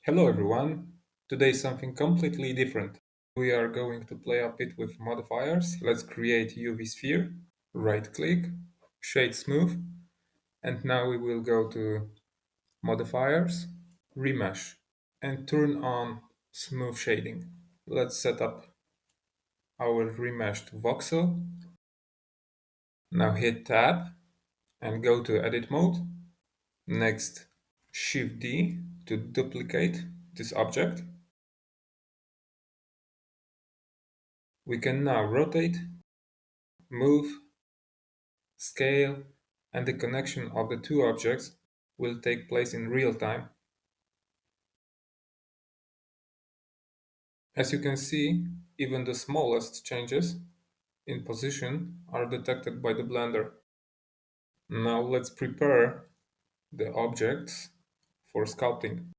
Hello everyone! Today is something completely different. We are going to play a bit with modifiers. Let's create UV sphere, right click, shade smooth, and now we will go to modifiers, remesh, and turn on smooth shading. Let's set up our remesh to voxel. Now hit tab and go to edit mode. Next, Shift D to duplicate this object. We can now rotate, move, scale, and the connection of the two objects will take place in real time. As you can see, even the smallest changes in position are detected by the Blender. Now let's prepare the objects for sculpting.